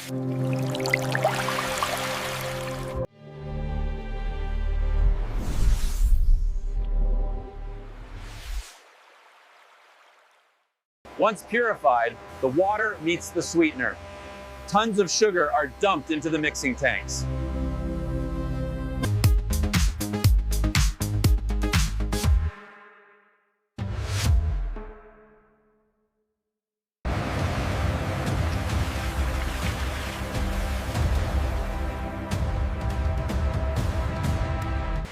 Once purified, the water meets the sweetener. Tons of sugar are dumped into the mixing tanks.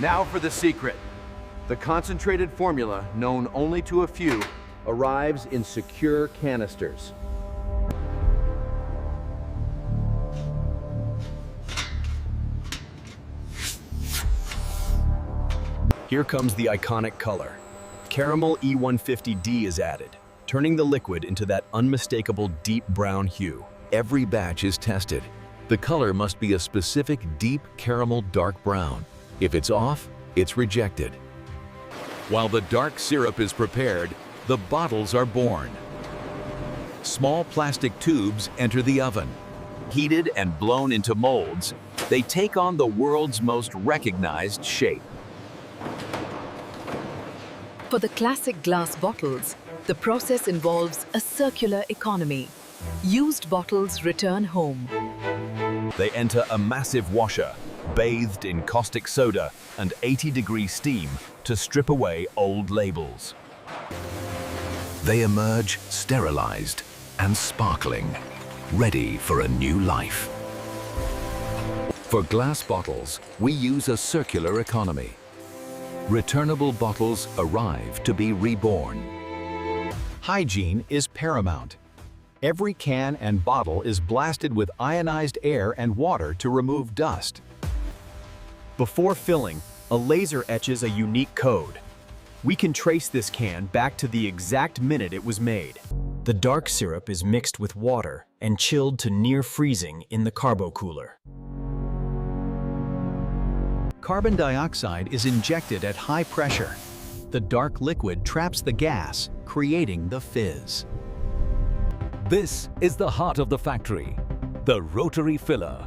Now for the secret. The concentrated formula, known only to a few, arrives in secure canisters. Here comes the iconic color. Caramel E150D is added, turning the liquid into that unmistakable deep brown hue. Every batch is tested. The color must be a specific deep caramel dark brown. If it's off, it's rejected. While the dark syrup is prepared, the bottles are born. Small plastic tubes enter the oven. Heated and blown into molds, they take on the world's most recognized shape. For the classic glass bottles, the process involves a circular economy. Used bottles return home. They enter a massive washer, bathed in caustic soda and 80-degree steam to strip away old labels. They emerge sterilized and sparkling, ready for a new life. For glass bottles, we use a circular economy. Returnable bottles arrive to be reborn. Hygiene is paramount. Every can and bottle is blasted with ionized air and water to remove dust. Before filling, a laser etches a unique code. We can trace this can back to the exact minute it was made. The dark syrup is mixed with water and chilled to near freezing in the carbo cooler. Carbon dioxide is injected at high pressure. The dark liquid traps the gas, creating the fizz. This is the heart of the factory, the rotary filler.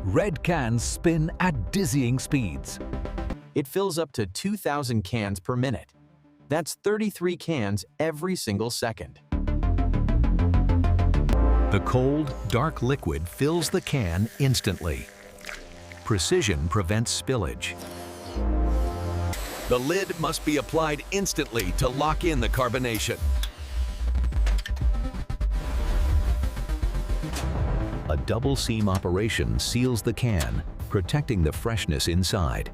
Red cans spin at dizzying speeds. It fills up to 2,000 cans per minute. That's 33 cans every single second. The cold, dark liquid fills the can instantly. Precision prevents spillage. The lid must be applied instantly to lock in the carbonation. A double seam operation seals the can, protecting the freshness inside.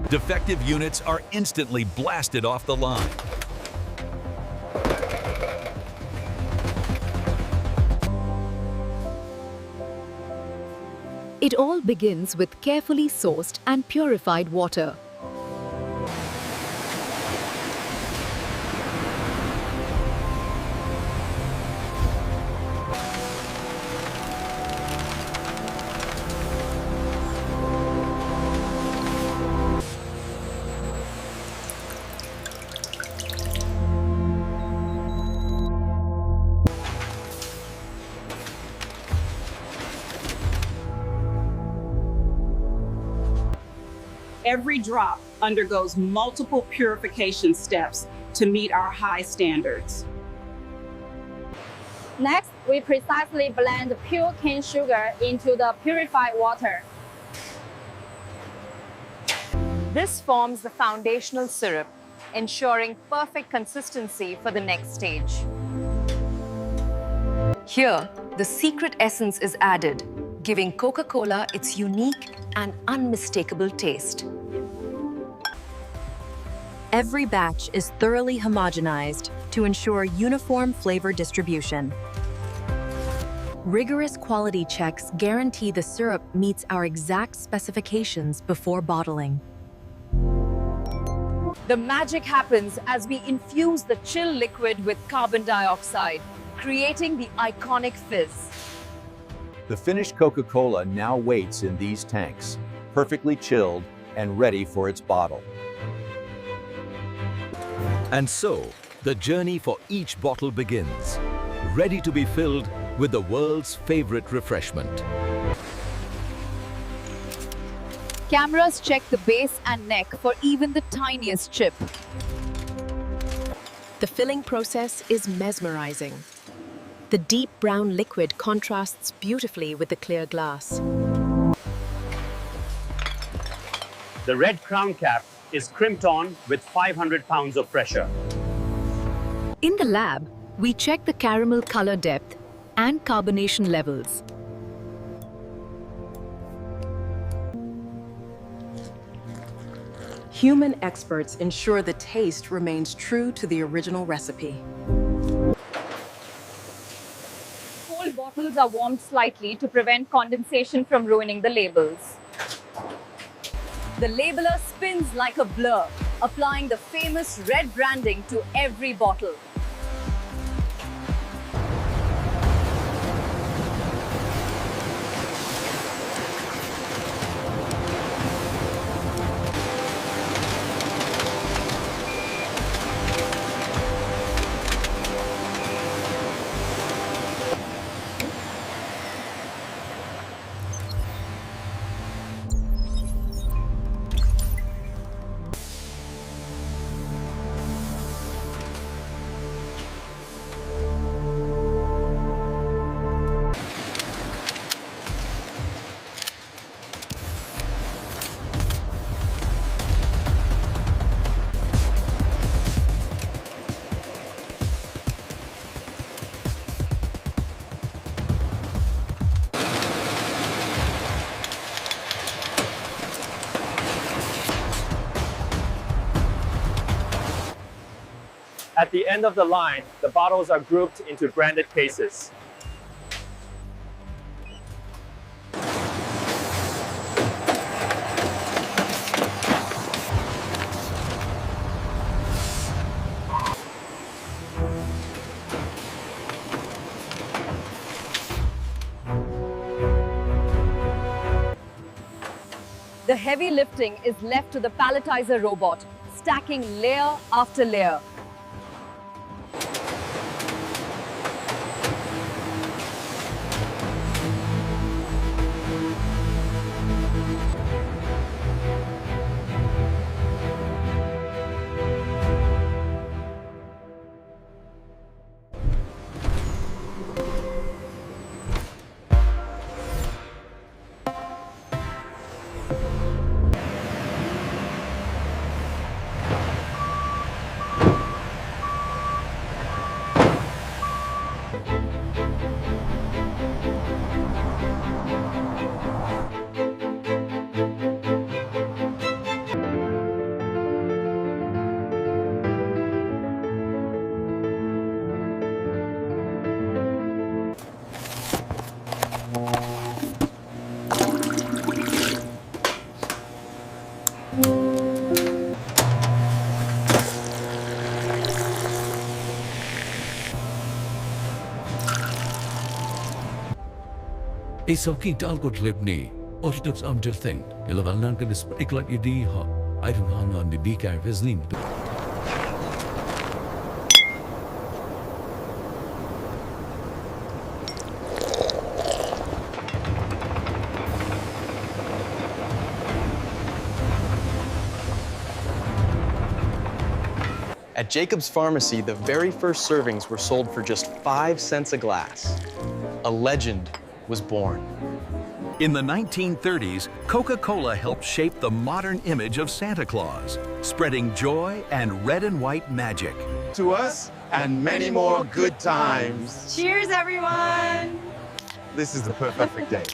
Defective units are instantly blasted off the line. It all begins with carefully sourced and purified water. Every drop undergoes multiple purification steps to meet our high standards. Next, we precisely blend pure cane sugar into the purified water. This forms the foundational syrup, ensuring perfect consistency for the next stage. Here, the secret essence is added, giving Coca-Cola its unique and unmistakable taste. Every batch is thoroughly homogenized to ensure uniform flavor distribution. Rigorous quality checks guarantee the syrup meets our exact specifications before bottling. The magic happens as we infuse the chill liquid with carbon dioxide, creating the iconic fizz. The finished Coca-Cola now waits in these tanks, perfectly chilled and ready for its bottle. And so, the journey for each bottle begins. ready to be filled with the world's favorite refreshment. Cameras check the base and neck for even the tiniest chip. The filling process is mesmerizing. The deep brown liquid contrasts beautifully with the clear glass. The red crown cap is crimped on with 500 pounds of pressure. In the lab, we check the caramel color depth and carbonation levels. Human experts ensure the taste remains true to the original recipe. Cold bottles are warmed slightly to prevent condensation from ruining the labels. The labeler spins like a blur, applying the famous red branding to every bottle. At the end of the line, the bottles are grouped into branded cases. The heavy lifting is left to the palletizer robot, stacking layer after layer. It's okay to alcohol libni, or it's under thing. You'll have not going to speak like you do. I don't know on the decar vislim. At Jacob's Pharmacy, the very first servings were sold for just 5 cents a glass. A legend was born. In the 1930s, Coca-Cola helped shape the modern image of Santa Claus, spreading joy and red and white magic. To us, and many more good times. Cheers, everyone! This is the perfect day.